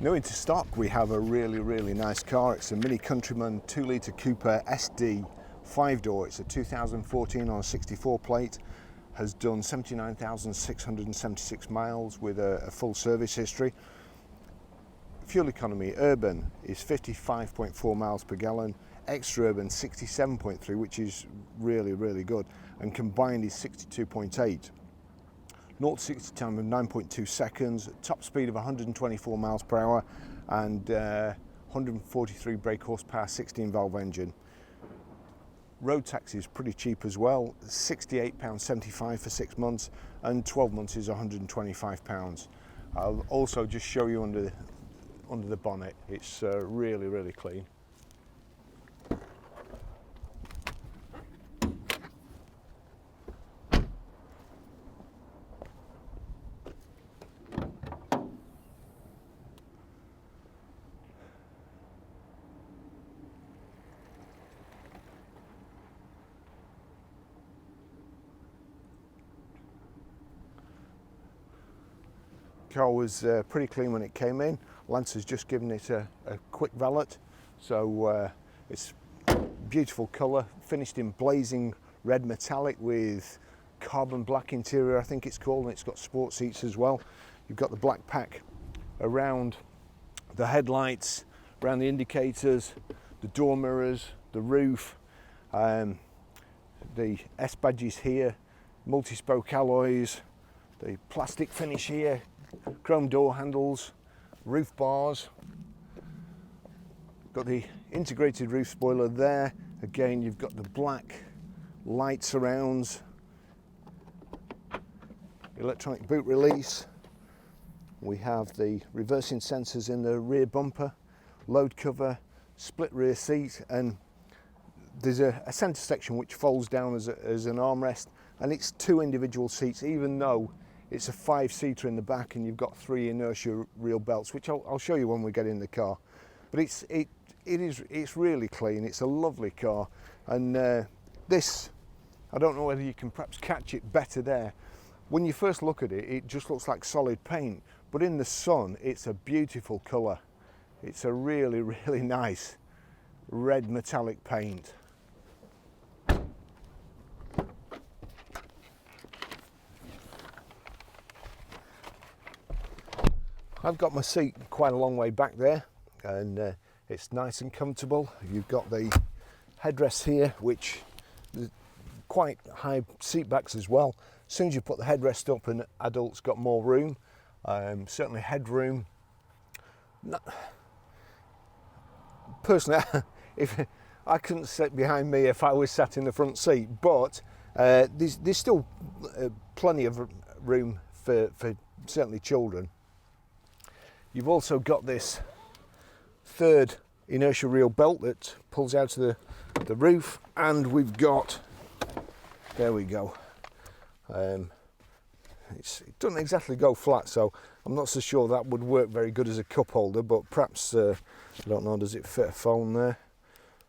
New into stock, we have a really nice car. It's a Mini Countryman 2-litre Cooper SD 5-door. It's a 2014 on a 64 plate. Has done 79,676 miles with a full service history. Fuel economy, urban is 55.4 miles per gallon, extra urban 67.3, which is really good, and combined is 62.8. 0 to 60 time of 9.2 seconds, top speed of 124 miles per hour, and 143 brake horsepower, 16 valve engine. Road tax is pretty cheap as well, £68.75 for 6 months, and 12 months is £125. I'll also just show you under the bonnet. It's really clean. Car was pretty clean when it came in. Lance has just given it a quick valet, so it's beautiful colour, finished in blazing red metallic with carbon black interior, I think it's called, and it's got sport seats as well. You've got the black pack around the headlights, around the indicators, the door mirrors, the roof, the S badges here, multi-spoke alloys, the plastic finish here, chrome door handles, roof bars. Got the integrated roof spoiler there. Again, you've got the black light surrounds, electronic boot release. We have the reversing sensors in the rear bumper, load cover, split rear seat, and there's a centre section which folds down as an armrest, and it's 2 individual seats, even though it's a 5-seater in the back, and you've got 3 inertia reel belts, which I'll show you when we get in the car. But it's really clean. It's a lovely car, and this, I don't know whether you can perhaps catch it better there. When you first look at it, it just looks like solid paint, but in the sun, it's a beautiful colour. It's a really nice red metallic paint. I've got my seat quite a long way back there, and it's nice and comfortable. You've got the headrests here, which are quite high seat backs as well. As soon as you put the headrest up, an adult's got more room, certainly headroom. Personally, if I couldn't sit behind me if I was sat in the front seat, but there's still plenty of room for certainly children. You've also got this 3rd inertia reel belt that pulls out of the roof, and we've got, there we go, it doesn't exactly go flat, so I'm not so sure that would work very good as a cup holder, but perhaps, I don't know, does it fit a phone there?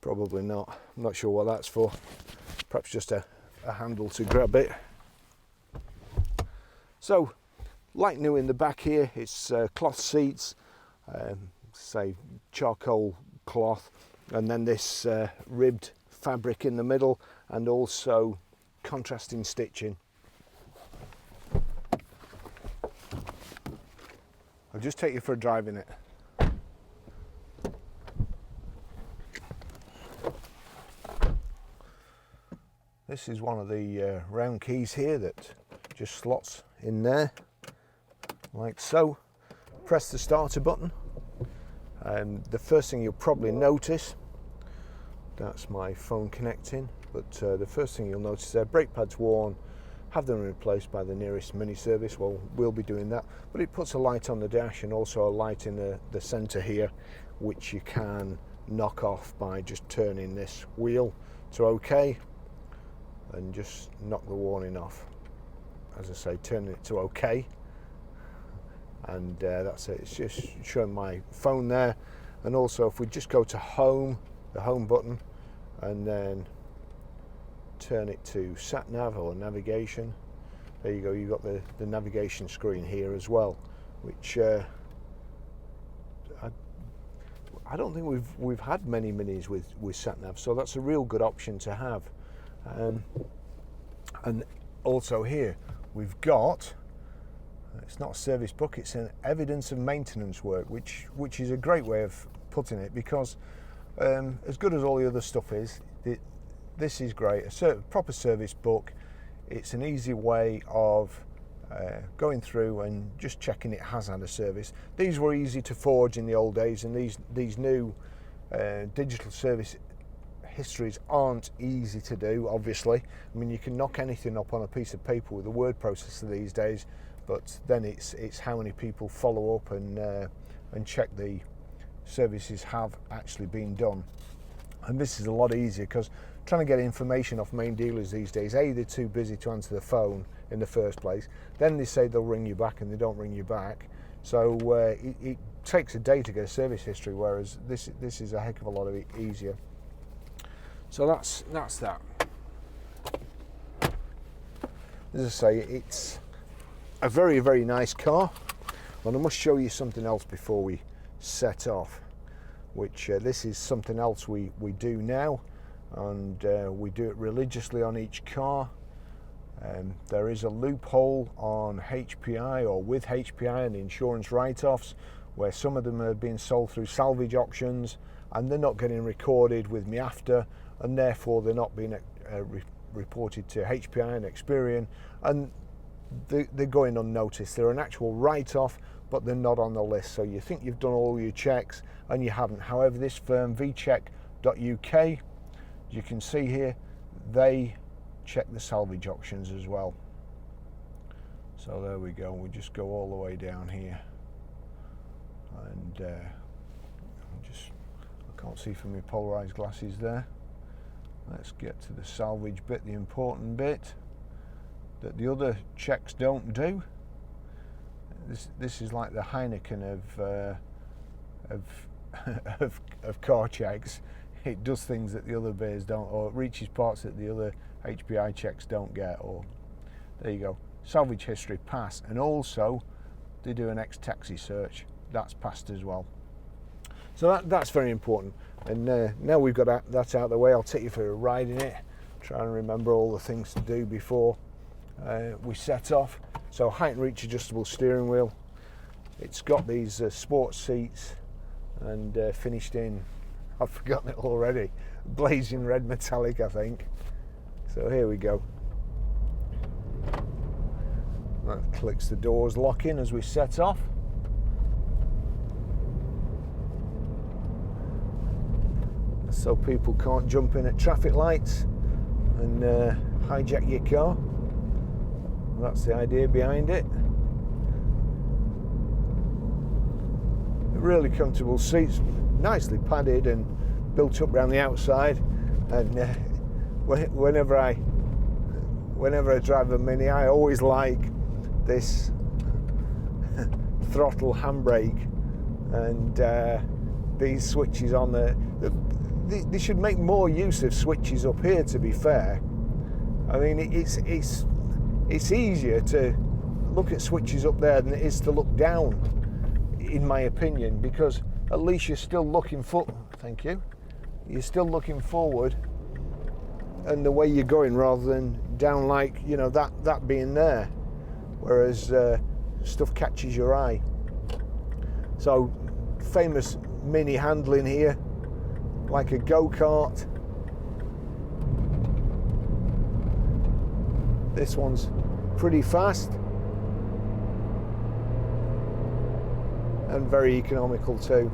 Probably not. I'm not sure what that's for. Perhaps just a handle to grab it. So, like new in the back here, it's cloth seats, say charcoal cloth, and then this ribbed fabric in the middle, and also contrasting stitching. I'll just take you for a drive in it. This is one of the round keys here that just slots in there, like so. Press the starter button. The first thing you'll probably notice, that's my phone connecting, but the first thing you'll notice there, brake pads worn, have them replaced by the nearest mini service. Well, we'll be doing that, but it puts a light on the dash and also a light in the centre here, which you can knock off by just turning this wheel to OK and just knock the warning off. As I say, turning it to OK, and that's it. It's just showing my phone there. And also, if we just go to home, the home button, and then turn it to sat nav or navigation, there you go. You've got the navigation screen here as well, which I don't think we've had many minis with sat nav, so that's a real good option to have. And also here we've got, it's not a service book, it's an evidence of maintenance work, which is a great way of putting it, because as good as all the other stuff is, this is great. A proper service book. It's an easy way of going through and just checking it has had a service. These were easy to forge in the old days, and these new digital service histories aren't easy to do, obviously. I mean, you can knock anything up on a piece of paper with a word processor these days, but then it's how many people follow up and check the services have actually been done. And this is a lot easier, because trying to get information off main dealers these days, A, they're too busy to answer the phone in the first place, then they say they'll ring you back and they don't ring you back, so it takes a day to get a service history, whereas this is a heck of a lot easier. So that's that. As I say, it's a very, very nice car, and I must show you something else before we set off, which this is something else we do now, and we do it religiously on each car. There is a loophole on HPI, or with HPI and insurance write-offs, where some of them are being sold through salvage auctions and they're not getting recorded with me after, and therefore they're not being reported to HPI and Experian, and they're going unnoticed. They're an actual write-off, but they're not on the list, so you think you've done all your checks and you haven't. However, this firm, vcheck.uk, as you can see here, they check the salvage auctions as well. So there we go, we just go all the way down here, and I can't see from my polarized glasses there. Let's get to the salvage bit, the important bit that the other checks don't do. This is like the Heineken of car checks. It does things that the other beers don't, or it reaches parts that the other HPI checks don't get. Or there you go, salvage history pass, and also they do an ex-taxi search, that's passed as well. So that's very important. And now we've got that out of the way, I'll take you for a ride in it, try and remember all the things to do before we set off. So height and reach adjustable steering wheel. It's got these sports seats, and finished in, I've forgotten it already, blazing red metallic, I think. So here we go. That clicks the doors lock in as we set off. So people can't jump in at traffic lights and hijack your car. That's the idea behind it. Really comfortable seats, nicely padded and built up around the outside. And whenever I drive a Mini, I always like this throttle handbrake and these switches on they should make more use of switches up here, to be fair. I mean, it's easier to look at switches up there than it is to look down, in my opinion, because at least you're still looking thank you, you're still looking forward and the way you're going, rather than down, like, you know, that being there, whereas stuff catches your eye. So famous Mini handling here, like a go-kart. This one's pretty fast and very economical too.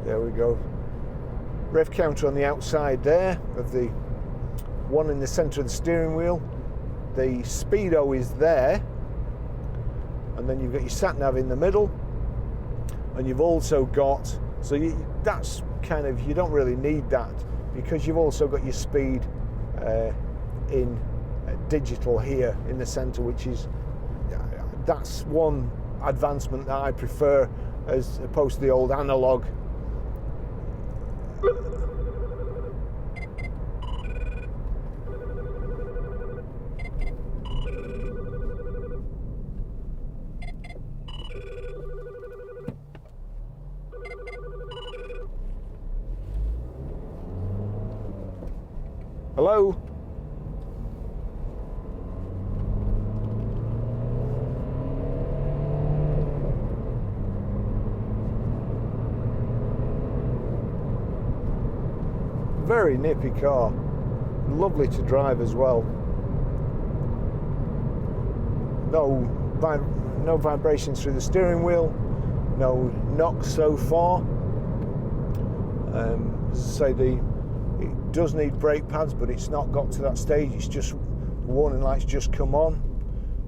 There we go. Rev counter on the outside there of the one in the centre of the steering wheel. The speedo is there, and then you've got your sat nav in the middle, and you've also got, that's kind of, you don't really need that, because you've also got your speed in digital here in the centre, which is, that's one advancement that I prefer as opposed to the old analog. Hello? Very nippy car. Lovely to drive as well. No vibrations through the steering wheel. No knocks so far. As I say, it does need brake pads, but it's not got to that stage. It's just the warning lights just come on.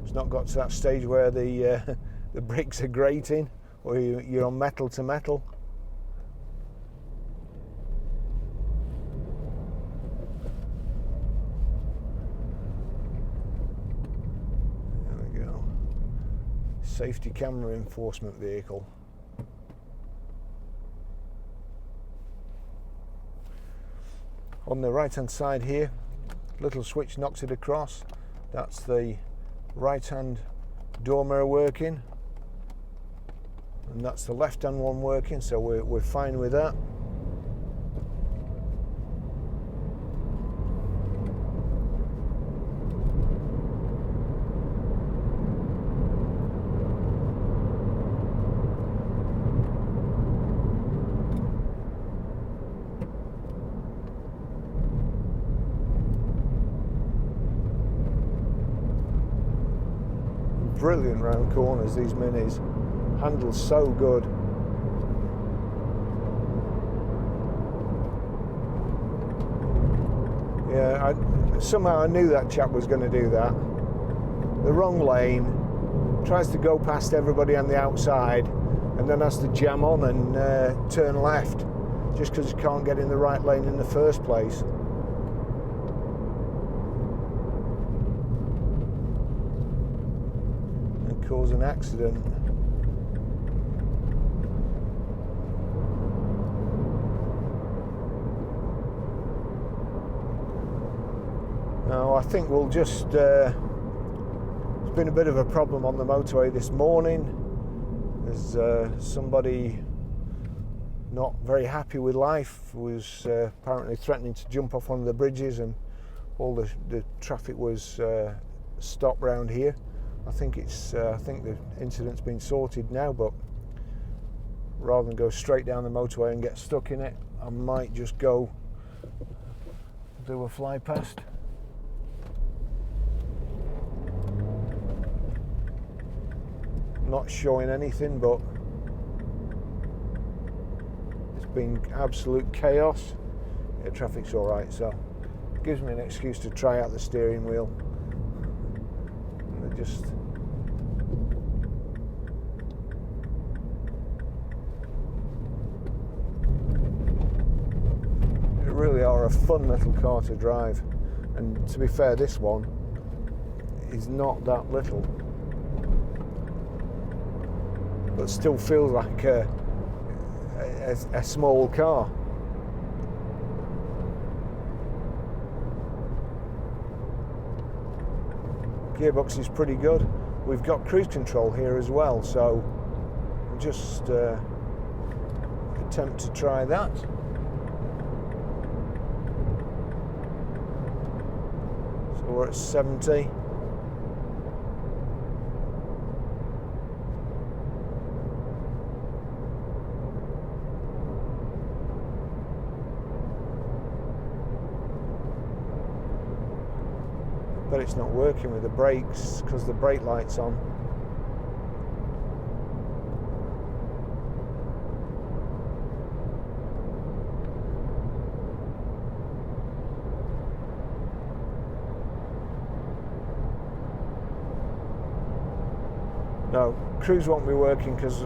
It's not got to that stage where the brakes are grating or you're on metal to metal. There we go. Safety camera enforcement vehicle. On the right hand side here, little switch knocks it across. That's the right hand door mirror working, and that's the left hand one working, so we're fine with that. Brilliant round corners, these minis. Handles so good. Yeah, somehow I knew that chap was going to do that. The wrong lane, tries to go past everybody on the outside, and then has to jam on and turn left, just because he can't get in the right lane in the first place. Cause an accident. Now I think we'll just it's been a bit of a problem on the motorway this morning. There's somebody not very happy with life, was apparently threatening to jump off one of the bridges, and all the traffic was stopped round here. I think the incident's been sorted now, but rather than go straight down the motorway and get stuck in it, I might just go do a fly past. Not showing anything, but it's been absolute chaos. Yeah, traffic's all right, so it gives me an excuse to try out the steering wheel. Just they really are a fun little car to drive, and to be fair, this one is not that little, but still feels like a small car. Gearbox is pretty good. We've got cruise control here as well, so we'll just attempt to try that. So we're at 70. But it's not working with the brakes because the brake light's on. No, cruise won't be working because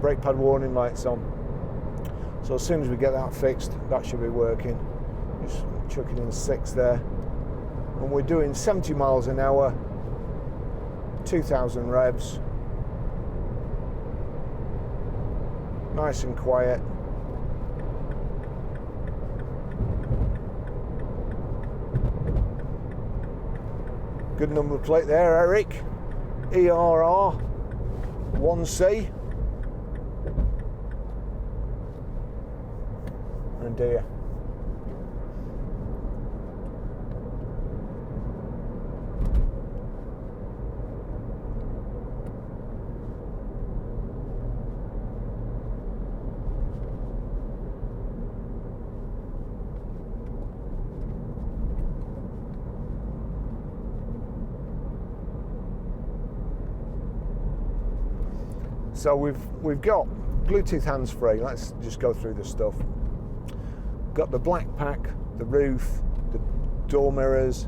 brake pad warning light's on. So as soon as we get that fixed, that should be working. Just chucking in 6 there. And we're doing 70 miles an hour, 2,000 revs. Nice and quiet. Good number plate there, Eric. ERR 1C. And dear. So we've got Bluetooth hands-free. Let's just go through the stuff. Got the black pack, the roof, the door mirrors,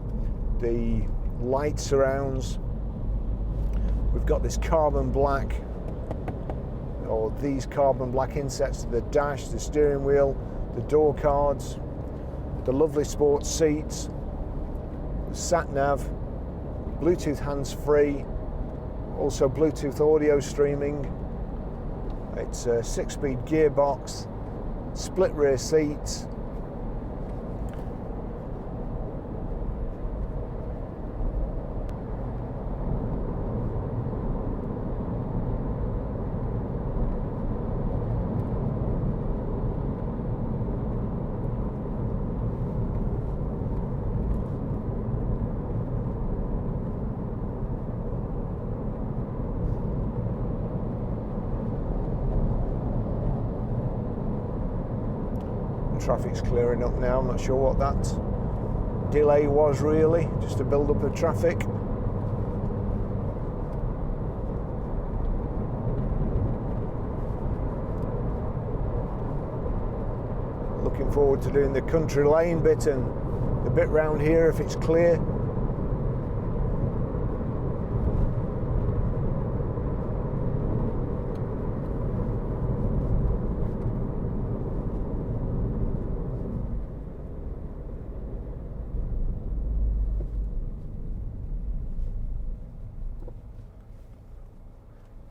the light surrounds. We've got this carbon black, or these carbon black insets to the dash, the steering wheel, the door cards, the lovely sports seats, the sat nav, Bluetooth hands-free, also Bluetooth audio streaming. It's a 6-speed gearbox, split rear seats. Traffic's clearing up now. I'm not sure what that delay was really, just a build up of traffic. Looking forward to doing the country lane bit and the bit round here if it's clear.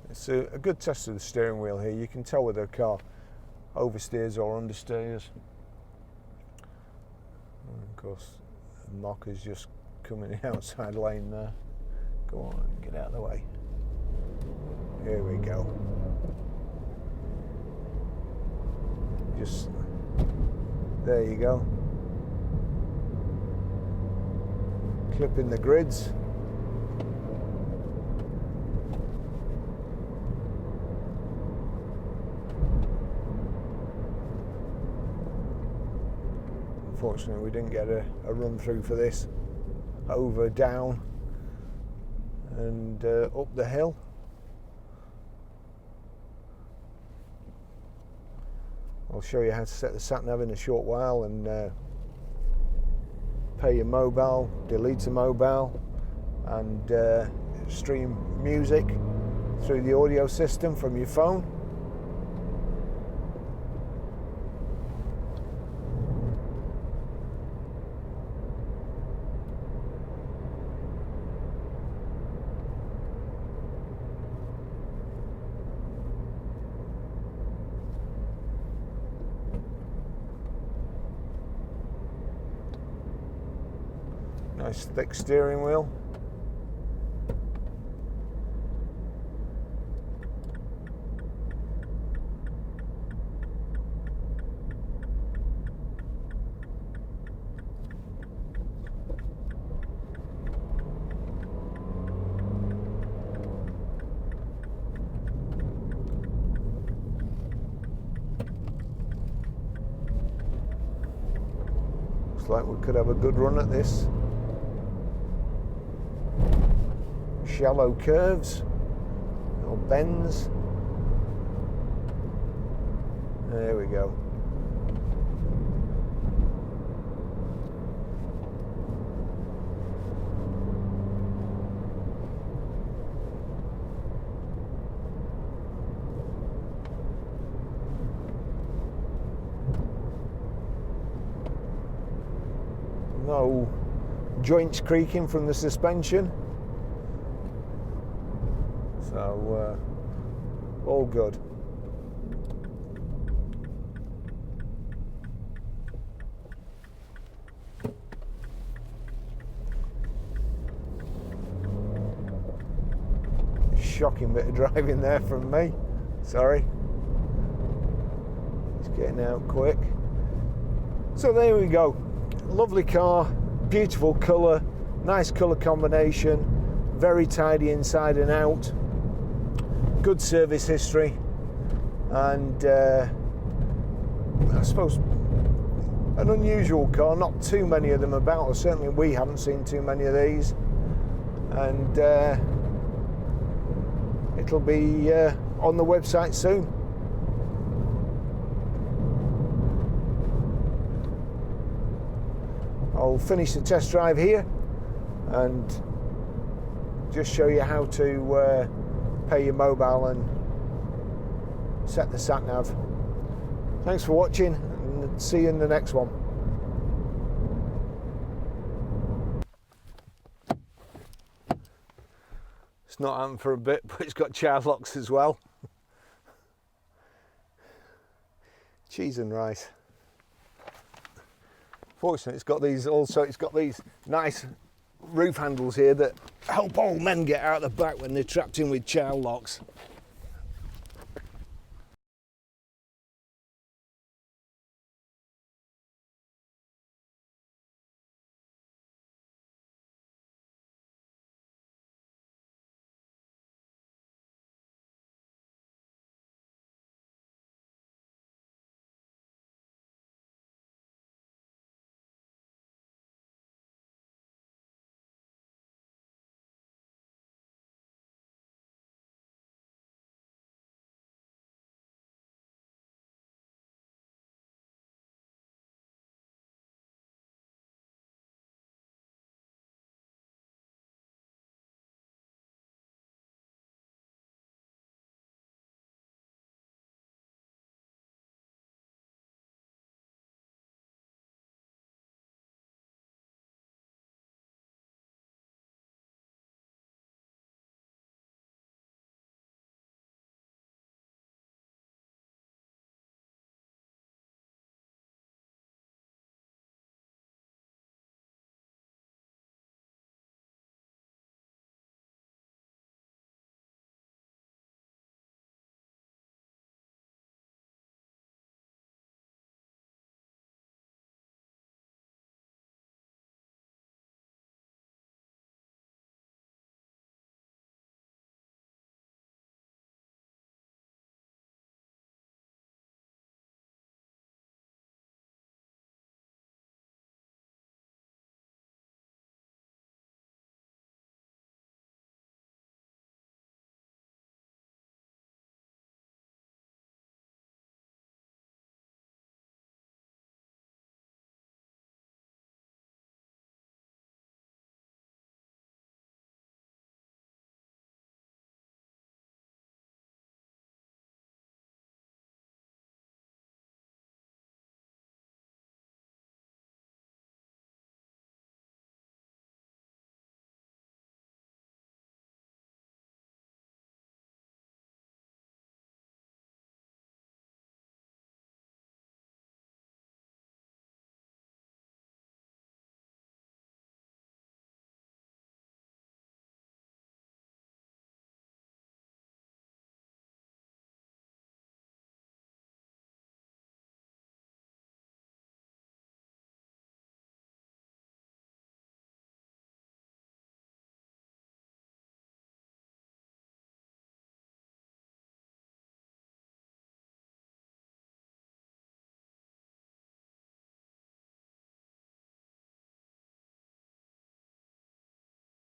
It's a good test of the steering wheel here. You can tell whether a car oversteers or understeers. And of course, the mock is just coming the outside lane there. Go on, get out of the way. Here we go. Just, there you go. Clipping the grids. Unfortunately, we didn't get a run through for this. Over, down, and up the hill. I'll show you how to set the sat nav in a short while, and pay your mobile, delete a mobile, and stream music through the audio system from your phone. Nice thick steering wheel. Looks like we could have a good run at this. Shallow curves or bends. There we go. No joints creaking from the suspension. So, all good. Shocking bit of driving there from me. Sorry. It's getting out quick. So there we go. Lovely car, beautiful colour, nice colour combination, very tidy inside and out. Good service history, and I suppose an unusual car. Not too many of them about, or certainly we haven't seen too many of these, and it'll be on the website soon. I'll finish the test drive here and just show you how to pay your mobile and set the sat nav. Thanks for watching, and see you in the next one. It's not happened for a bit, but it's got child locks as well. Cheese and rice. Fortunately, it's got these nice roof handles here that help old men get out the back when they're trapped in with child locks.